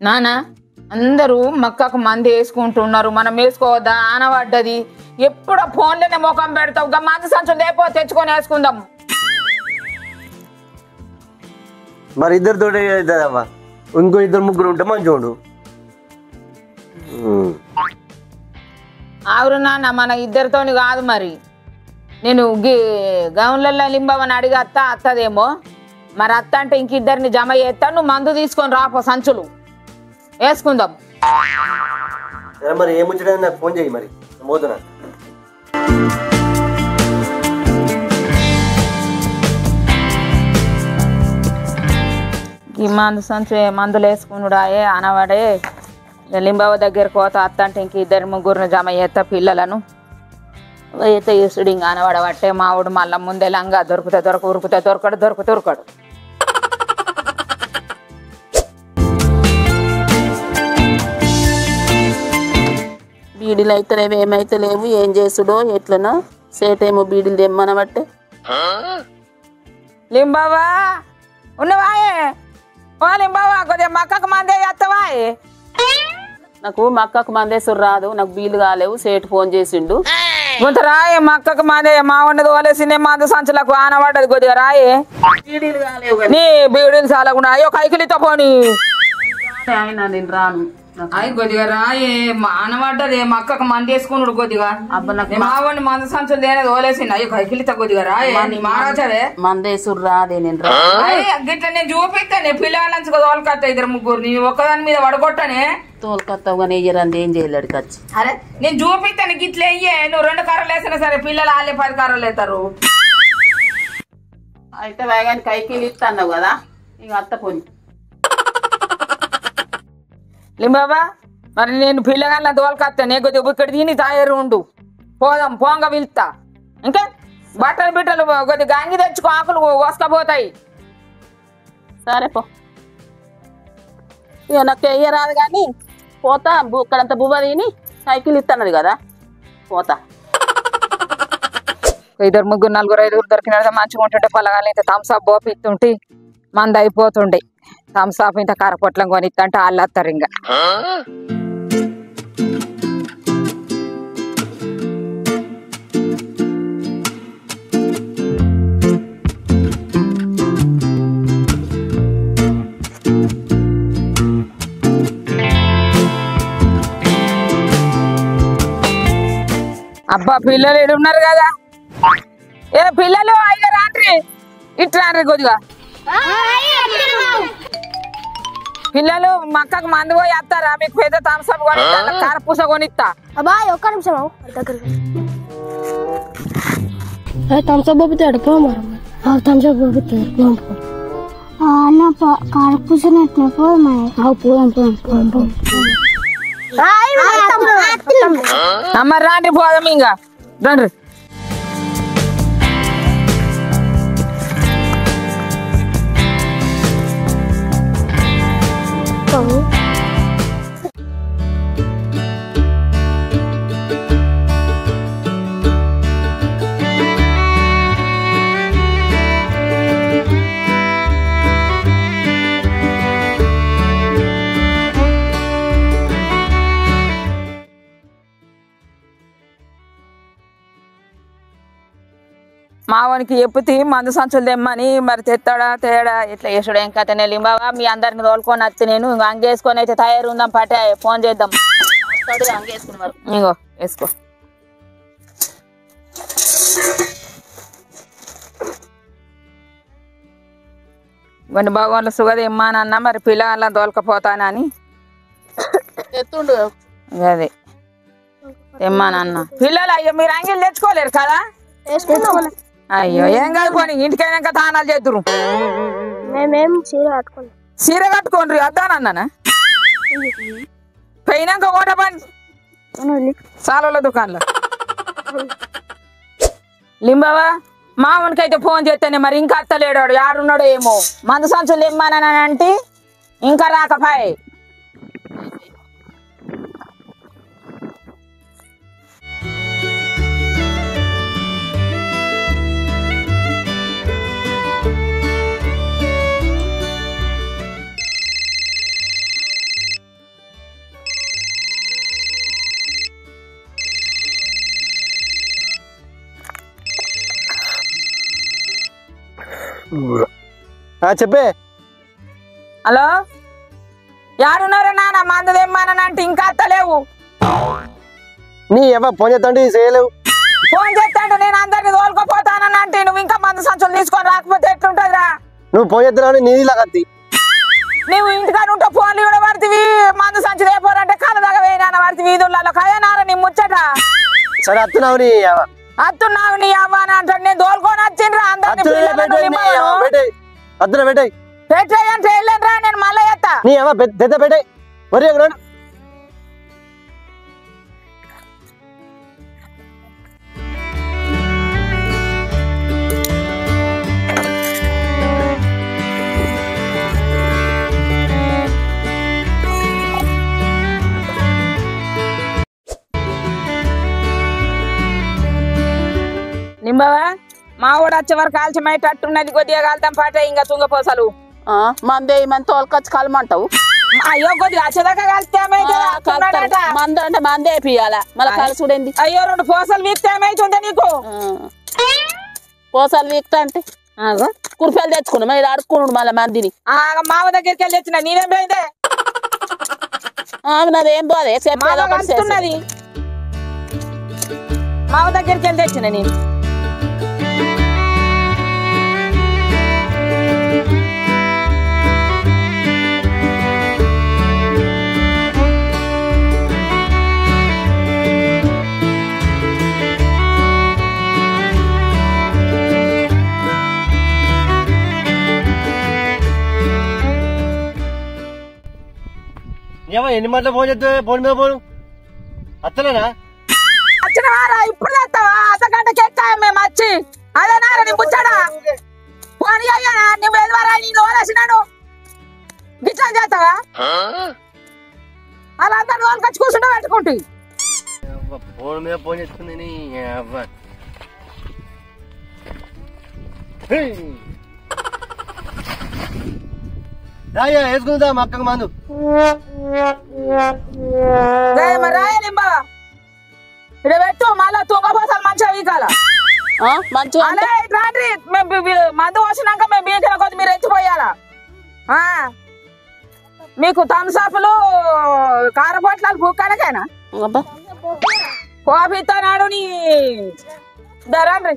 నానా అందరూ మక్కకు మంది వేసుకుంటున్నారు, మనం వేసుకోవద్దా? ఆనబడ్డది. ఎప్పుడో ఫోన్లోనే ముఖం పెడతావు. గా మంది సంచులు లేకపోతే తెచ్చుకొని వేసుకుందాం. మరి ఇద్దరితో అవుతుందమ్మా, ఇంకో ఇద్దరు ముగ్గురు ఉంటే మంచిగా ఉండు. ఆవురు నాన్న, మన ఇద్దరితోని కాదు. మరి నేను గౌన్లలో లింబవని అడిగి అత్తదేమో. మరి అత్త అంటే ఇంక ఇద్దరిని జమ చేస్తా, నువ్వు మందు తీసుకొని రాపో, సంచులు వేసుకుందాం. మరి ఏముచ్చా నాకు ఫోన్ చేయి, మరి మోతున్నా. ఈ మందు సంచు మందులు వేసుకున్నాడే అనవాడే. లింబావ దగ్గరకు పోతా, అత్త అంటే ఇంక ఇద్దరు ముగ్గురిని జమ చేస్తా, పిల్లలను అయితే ఇసుడు ఇంక అనవాడ పట్టే మావుడు మళ్ళా ముందే లంగా ఉరుకుతే దొరకడు. బీడీలు అయితే లేవు, ఏమైతే లేవు, ఏం చేసుడో ఎట్లనో. సేటేమో బీడీలు తెమ్మనబట్టే. లింబావా ఉన్నవాయే? ఓ లింబావా, కొద్దిగా మక్కకు మందే చేస్తావాయే? నాకు మక్కకు మందేసుడు రాదు, నాకు బీలు కాలేవు. సేటు ఫోన్ చేసిండు. కొంత రాయే, మక్కకు మందే. మా ఉన్నది వలేసిందే మందు సంచులకు ఆనబడ్డది. కొద్దిగా రాయే. బీడీలు కాలేవు, నీ బీడీలు చాలా కూడా అయ్యో కైకిలితో పోనీ. ఆయన నేను రాను. అయి కొద్దిగా రాయే, ఆనబడ్డదే. మక్కకు మంది వేసుకున్నాడు కొద్దిగా. మావాడిని మందు సంచులు దేనేది వలేసింది. అయ్యో కైకిలితో కొద్దిగా రాయే. మారాచదే మందేసుడు రాదే, నేను రా. గిట్లా నేను చూపిస్తానే పిల్లలంచుకో తోలుకొస్తా ఇద్దరు ముగ్గురు. నీ ఒక్కదాని మీద పడగొట్టనే తోలుకొత్తావు కానీ ఎయ్యరంది ఏం చేయలేడు ఖర్చు. అరే నేను చూపిస్తాను, గిట్ల అయ్యే. నువ్వు 2 కర్రలు వేసినా సరే పిల్లలు వాళ్ళే 10 కర్రలు వేస్తారు. అయితే వేగానికి కైకిలు ఇస్తాన్నావు కదా, ఇక అత్త పోని. లింబాబా, మరి నేను పిల్లగాళ్ళ తోలుకొస్తానే. కొద్దిగా ఇక్కడ తిని తయారు ఉండు, పోదాం. పోంగ పిలుస్తా. ఇంకా బట్టలు కొద్దిగా గంగి తెచ్చుకో, ఆకులు వసుకపోతాయి. సరే పో. ఇక నాకు వెయ్యరాదు కానీ పోతా. ఇక్కడంతా బువ్వ తిని సైకిల్ ఇస్తున్నది కదా, పోతా. 2 3 4 5 దొరికిన మంచిగా ఉంటుంటే పొలగాలి. ఇంత థమ్స్అప్ పోపిస్తుంటే మంది అయిపోతుండే. థమ్స్అప్ ఇంత కరపొట్లం కొనిస్తుంటే వాళ్ళు వస్తారు. ఇంకా అబ్బా, పిల్లలు ఏడున్నారు కదా. ఏ పిల్లలు అయితే రాండ్రి, ఇట్లా రాండ్రి. కొద్దిగా పిల్లలు మక్కకు మందు పోయి వస్తారా? మీకు పెద్ద థమ్స్అప్ కొనిస్తా, కారపూస కొనిస్తా. ఒక్క నిమిషం థమ్స్అప్ పోతాడు. థమ్స్అప్ పోతాడు. కారపూస అమ్మ రాండి, పోదాం. ఇంకా రండి. మావానికి చెప్పుతి మందు సంచులు తెమ్మని. మరి తెస్తాడా తేడా ఎట్లా వేసాడు ఏం కథ? లింబావా, మీ అందరిని తోలుకొని వచ్చి నేను అంగేసుకొని అయితే తయారు ఉందాం. పట్టే ఫోన్ చేద్దాం. ఇంకో వేసుకో. కొన్ని భగవాన్లు సుగది ఇమ్మానన్నా, మరి పిల్లగాళ్ళని తోలుకపోతానని ఎత్తుండు. అదే ఇమ్మానన్నా. పిల్లలు అయ్యో మీరు అంగీలు తెచ్చుకోలేరు కదా? అయ్యో ఏం కాదు, పోనీ ఇంటికైనాక తానాలు చేద్దురు. చీర కట్టుకోండి అద్దానన్నా. పోయినాక ఓట పని సాలలో దుకాణంలో. లింబావా, మామూలుకి అయితే ఫోన్ చేస్తేనే మరి ఇంకా అత్తలేడాడు. ఆడున్నాడు ఏమో. మందు సంచులు ఇమ్మానని అంటే ఇంకా రాకపాయే. చెప్పే. హలో యాడున్నారా నాన్న మందు తెమ్మానంటే ఇంకా అత్తలేవు. నీ ఏమో ఫోన్ చేస్తాంటే చేయలేవు. ఫోన్ చేస్తాంటే నేను అందరిని తోలుకోపోతానంటే నువ్వు ఇంకా మందు సంచులు తీసుకొని రాకపోతే ఎట్లుంటుందిరా? నువ్వు ఫోన్ చేస్తున్నావు నీది లాగత్తి. నువ్వు ఇంటికాడ ఉంటే ఫోన్లు కూడా పడుతుంది. మందు సంచి లేపోరంటే కళ్ళ దగ్గర వేయనా పడుతుంది వీధులలో కదనారా నీ ముచ్చట. సరే అత్తున్నావు నీ అత్తున్నావు నీ అవ్వని అంటాడు. నేను తోలుకొని వచ్చిండ్రా అందరిని అత్తున పెట్టాయి పెట్టాయి అంటే వెళ్ళండిరా నేను మళ్ళీ ఎత్తా. నీ అమ్మ పెద్ద పెట్టాయి మరి ఎక్కడ నింబవా మా కూడా వచ్చే వరకు కాల్చమయ్యేటట్టున్నది. కొద్దిగా కాలుతాం పాట ఇంకా తుంగపోసలు మందే మన తోలుకొచ్చి కలమంటావు. అయ్యో కొద్దిగా వచ్చేదాకా కలిస్తే మందు అంటే మందే వేపియాలా మళ్ళీ కలుసుడేంది? అయ్యో 2 పోసలు వీక్తే ఏమైతుందా నీకు? పోసాలు వీక్తా అంటే కుర్ఫీలు తెచ్చుకున్నా మరి అడుక్కున్నాడు మళ్ళీ మందిని. మావ దగ్గరికి వెళ్ళి తెచ్చిన నేనేం పోయిందే నాదేం పోదే చెప్పేది. మావ దగ్గరికి వెళ్ళి తెచ్చిన నేను. ఎన్ని మాటలు ఫోన్ చేస్తే ఫోన్ మీద పోను అత్తలేనా? వచ్చినవారా ఇప్పుడు తెస్తావా? అర్ధగంటకి ఎక్కాయ మేము వచ్చి అదేనారా నీ ముచ్చడా? ఫోన్ అయ్యానా నువ్వు ఎదువరా నేను ఓరేసినాను గిట్లా చేస్తావా? అలా అందరు వాళ్ళకొచ్చి కూర్చుంటే పెట్టుకుంటు ఫోన్ మీద ఫోన్ చేస్తుంది. వేసుకుందా మా అక్కకు మందు రాయలింబా ఇక్కడ పెట్టు మళ్ళా తుంగపోసాలు మంచిగా వీకాల మంచిగా రాండి. మందు పోసినాక మేము బీకల కొద్ది మీరు ఎత్తిపోయాలా? మీకు థమ్సాపులు కారపొట్లాలు బుక్కనకేనా? కోపితో నాడు నీ ధరండి.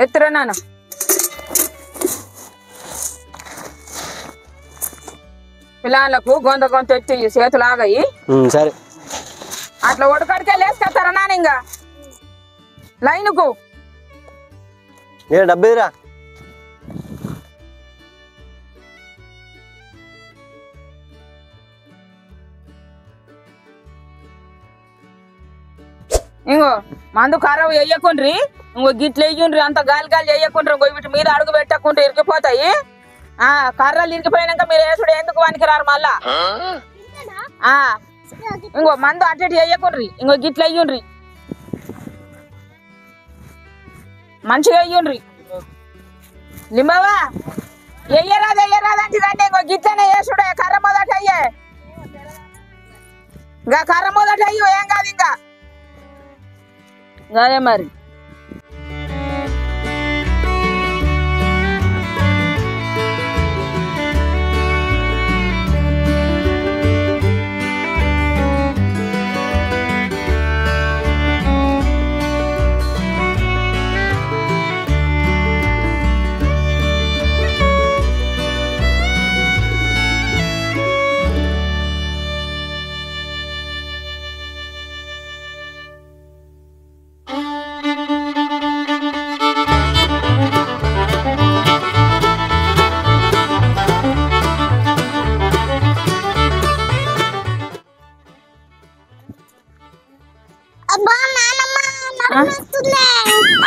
ఎత్తురా నాన్న. పిల్లలకు గొంత ఎత్తి చేతులు ఆగాయి. సరే అట్లా ఒడకడికే లేసుకెళ్తారా నాన్న ఇంకా లైన్కు. డబ్బేరా ఇంకో మందు కారం వేయకుండ్రి. ఇంకో గిట్లు వేయండ్రి. అంత గాలి వేయకుండ్రి. ఇంకో వీటి మీద అడుగు పెట్టకుంటే ఇరికిపోతాయి. కర్రలు ఇరికిపోయినాక మీరు వేసుడు ఎందుకు వనికిరారు మళ్ళా. ఇంకో మందు అటు వేయకుండ్రి. ఇంకో గిట్లు వేయండ్రి. మంచిగా వేయండ్రి. లింబవా వెయ్యరాదు అంటే ఇంకో గిట్లనే వేసుడే. కర్ర మొదట అయ్యే ఇంకా కర్ర మొదట అయ్యో ఏం కాదు ఇంకా అదే మరి.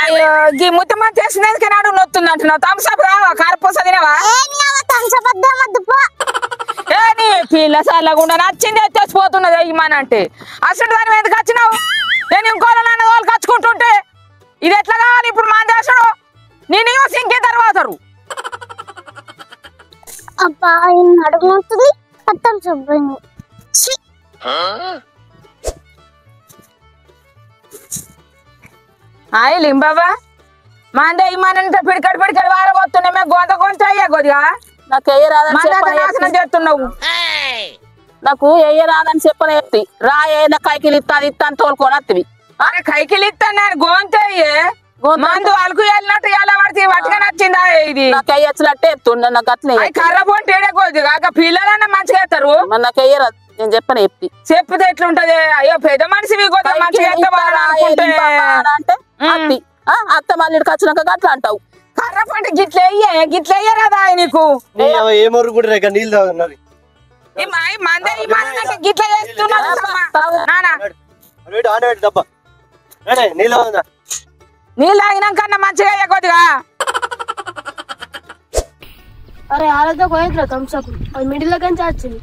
అయ్యో గీ ముత్తమ్మ చేసినది నాడు నొత్తుంది అంటున్నావు. థమ్సప్ రావా? కారపూస తినవా? నీ పిల్ల సల్లగుండా నచ్చింది తెచ్చిపోతున్నది అయ్యమానంటే అసలు దాని ఎందుకు వచ్చినావు? నేను ఇంకోళ్ళ నాన్న వాళ్ళు కచ్చుకుంటుంటే ఇది ఎట్లా కావాలి ఇప్పుడు మా దేశం? నేను ఇంకే తర్వాత అబ్బా అడుగు నొస్తుంది. హాయ్ లింబాబా మాందే ఇమ్మనంటే పిడికడి వారబోతున్నామే గొంత అయ్యా కొద్దిగా నాకు ఎయ్యరాదని నాశనం చేస్తున్నావు. నాకు ఎయ్యరాదని చెప్పని చెప్తి రా ఏదో కైకిలు ఇస్తాను తోలుకొని వస్తుంది. అరే కైకిలు ఇస్తాను నేను గోంతయ్యే మందు అలుకు వెళ్ళినట్టు ఎలా పడితే పట్టుగా నచ్చిందా ఇది నాకు ఎయ్యచ్చినట్టే చెప్తుండ నాకు అట్లే కర్ర పోటీ కొద్దిగా పిల్లలన్నా మంచిగా వేస్తారు. మరి నాకు ఎయ్యరాదు నేను చెప్పని చెప్తి చెప్తే ఎట్లుంటది అయ్యో పెద్ద మనిషి మంచిగా అంటే అత్తి అత్త మళ్ళీ వచ్చినాక అట్లా అంటావు. కర్ర పంట గిట్ల అయ్యరాదా నీకు ఏమరు కూడా నీళ్ళు తాగుతున్నారు గిట్ల చేస్తున్నా నీళ్ళు తాగినాకన్నా మంచిగా అయ్యా కొద్దిగా. అరే ఆలతో పోయేట్లా థమ్స్అప్ అది మిడిల్ కంచి వచ్చింది.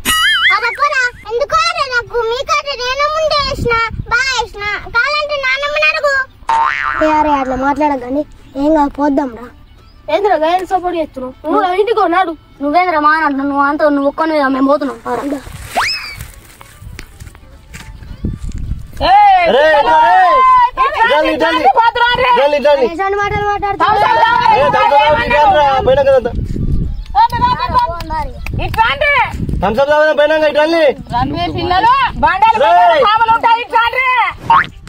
అరే అట్లా మాట్లాడక కానీ ఏం కాదు పోద్దాం రా. ఏంద్రా గైడ్ సపోర్ట్ చేస్తున్నావు నువ్వు ఇంటికి ఉన్నాడు నువ్వేంద్రా మా అంటున్నావు నువ్వు అంత నువ్వు ఒక్కని మేము పోతున్నాం. మాటలు మాట్లాడుతున్నావు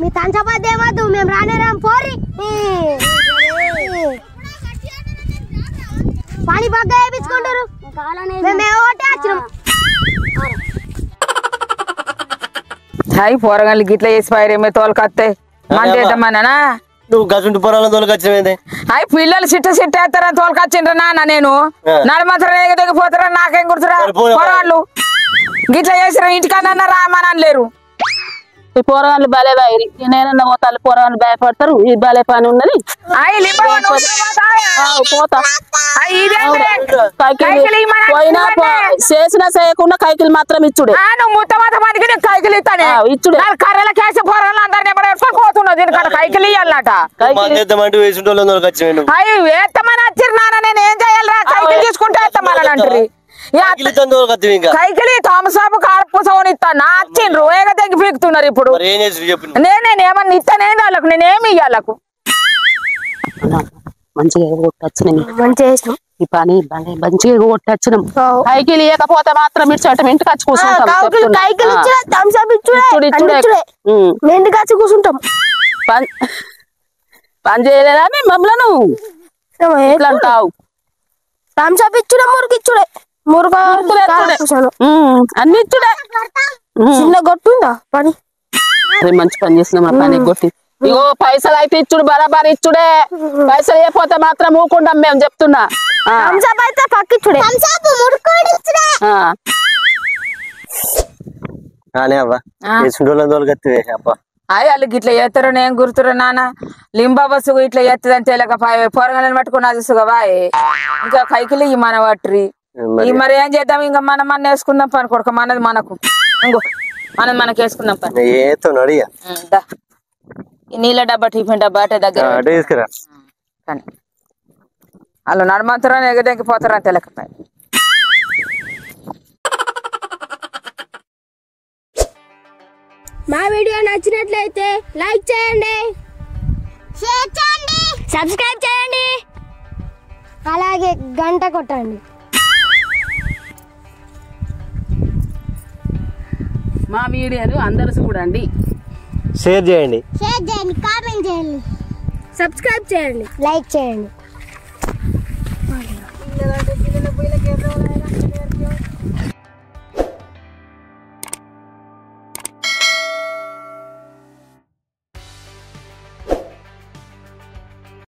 మీ తంచపద్ద ఏమద్దు మేము రానేరాం పోరి పని బాగా వేయించుకుంటారు హాయ్ పోరగాళ్ళు గిట్ల చేసి పారేమే తోలుకొస్తాయి మంటేద్దామన్నా నువ్వు గసుంటి పొరాలను తోలుకొచ్చింది. అయి పిల్లలు సిట్ట వేస్తారని తోలుకొచ్చిండ్రా నాన్న నేను నడమంతరం ఎగదగిపోతారా నాకేం గుర్తురా పోరాళ్ళు గిట్ల చేసిరా ఇంటికన్నా రామని లేరు. ఈ పోరగాళ్ళు భలే వైరి నేనన్నా పోతాను పోరగాళ్ళు భయపడతారు ఈ భలే పని ఉన్నది పోతా పోయినా చేసినా చేయకుండా కైకిలు మాత్రం ఇచ్చుడే కైకిలు ఇస్తాను ఇచ్చుడే కర్రల కేసి పోరాళ్ళు అందరినీ పోతున్నది దీనికంటే కైకిలు ఇవ్వాలన్నట అవి వేస్తామని వచ్చిరు నాన్న నేను ఏం చేయాలరా కైకిలు తీసుకుంటే వేస్తామని అంటారు. కైకిలి థమ్స్అప్ కార్పు సోని ఇస్తాను వచ్చిండ్రు ఏగ తెగి పీకుతున్నారు ఇప్పుడు నేనేమన్నా ఇస్తానేంది వాళ్ళకు నేనేమి ఇయ్యాలకు మంచిగా కొట్టచ్చినాం ఈ పని మంచిగా కొట్టచ్చినాం. కైకిలు ఇవ్వకపోతే మాత్రం ఇచ్చాట ఇంటికి వచ్చి కూర్చుంటాం పని చేయలేదా మమ్మల్ని ఎట్లా అంటావు థమ్స్అప్ ఇచ్చుడే మురికిచ్చుడే అన్ని ఇచ్చుడే చిన్న గొట్టుందా పని మంచి పని చేసినాం ఆ పని కొట్టి ఇగో పైసలు అయితే ఇచ్చుడు బరాబర్ ఇచ్చుడే పైసలు అయిపోతే మాత్రం ఊకుంటాం మేము చెప్తున్నా. అయితే పక్కిచ్చుడే అయ్యి వాళ్ళు గిట్లా చేస్తారో నేను గుర్తురా నాన్న లింబాబా సుగ ఇట్లా చేస్తుందని తెలియక పొరగాలని పట్టుకున్నా చూసుగా ఇంకా కైకిలి ఈ మన పట్రి ఈ మరి ఏం చేద్దాం ఇంకా మనం వేసుకుందాం పని కొడుక మనది మనకు ఇంకో మనది మనకి వేసుకుందాం పని నీళ్ళ డబ్బా టిఫిన్ డబ్బా అటే దగ్గర కానీ వాళ్ళు నడమంతరం ఎగదెంకిపోతారని తెలియకపోయి. మా వీడియో నచ్చినట్లయితే లైక్ చేయండి, షేర్ చేయండి, సబ్స్క్రైబ్ చేయండి, అలాగే గంట కొట్టండి. మా వీడియోలు అందరూ చూడండి, షేర్ చేయండి, కామెంట్ చేయండి, సబ్స్క్రైబ్ చేయండి, లైక్ చేయండి.